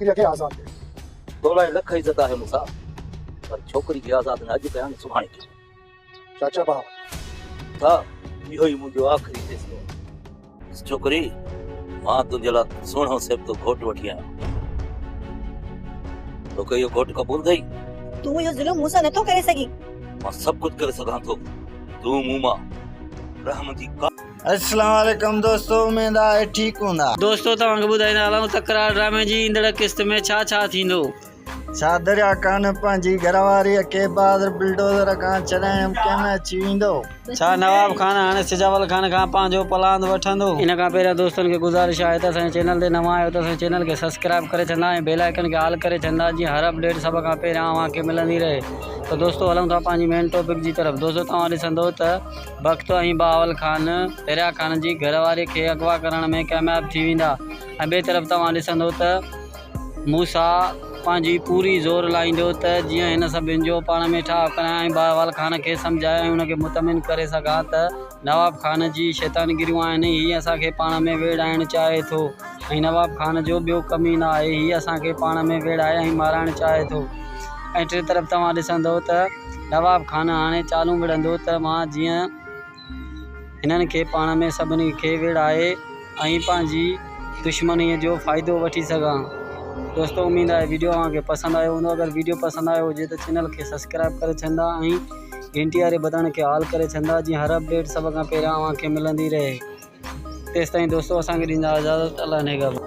छोकिरी खे आज़ाद कयो। 16 लख इज़त आहे मूंसां, पर छोकिरी खे आज़ाद न अॼु कयां न सुभाणे कयां। चाचा भाउ था इहो ई मुंहिंजो आख़िरी फ़ैसिलो आहे। छोकिरी, मां तुंहिंजे लाइ सुहिणो सिबतो घोटु वठी आहियां। तोखे इहो घोटु क़बूल अथई? तू इहो ज़ुल्म मूंसां नथो करे सघीं। मां सभु कुझु करे सघां थो। तूं मूं मां रहम जी का अस्सलाम वालेकुम दोस्तों, उम्मीद आहे ठीक हूंदा। दोस्तों तव्हांखे ॿुधाईंदा हलूं तकरार ड्रामे जी ईंदड़ किस्त में छा छा थींदो। छा दरिया खान पंहिंजी घरवारीअ खे बहादुर बुलडोज़र खां छॾाइण कंहिं अची वेंदो? छा नवाब खान हाणे सिजावल खान खां पंहिंजो पलांद वठंदो? इन खां पहिरियों दोस्तनि खे गुज़ारिश आहे त असांजे चैनल ते नवां आहियो त असांजे चैनल खे सब्सक्राइब करे छॾंदा ऐं बेल आइकन खे ऑल करे छॾंदा जीअं हर अपडेट सभ खां पहिरियां अव्हांखे मिलंदी रहे। तो दोस्तों हलूं था पंहिंजी मेन टॉपिक जी तरफ़। दोस्तों तव्हां ॾिसंदो त बख़्त ऐं बहावल खान दरिया खान जी घरवारी खे अगवा करण में कामयाब थी वेंदा ऐं ॿिए तरफ़ तव्हां ॾिसंदो त मूसा पंहिंजी पूरी ज़ोर लाईंदो त जीअं हिन सभिनि जो पाण में ठाह करायां ऐं बहावल खान खे सम्झाए ऐं हुनखे मुतमिन करे सघां त नवाब खान जी शैतानगिरियूं आहिनि, हीअ असांखे पाण में वेड़ाइणु चाहे थो ऐं नवाब खान जो ॿियो कमी न आहे, हीअ असांखे पाण में वेड़ाए ऐं माराइणु चाहे थो। ऐं टे तरफ़ तव्हां ॾिसंदो त नवाब खान हाणे चालू विढ़ंदो त मां जीअं हिननि खे पाण में सभिनी खे वेड़ाए ऐं पंहिंजी दुश्मनीअ जो फ़ाइदो वठी सघां। दोस्तों उम्मीद आहे वीडियो तव्हांखे पसंदि आयो हूंदो। अगरि वीडियो पसंदि आयो हुजे त चैनल खे सब्सक्राइब करे छॾंदा ऐं घंटी वारे बटन खे ऑल करे छॾंदा जीअं हर अपडेट सभ खां पहिरियां तव्हांखे मिलंदी रहे। तेसिताईं दोस्तों असांखे ॾींदा इजाज़त। अल्लाह नेगहबान।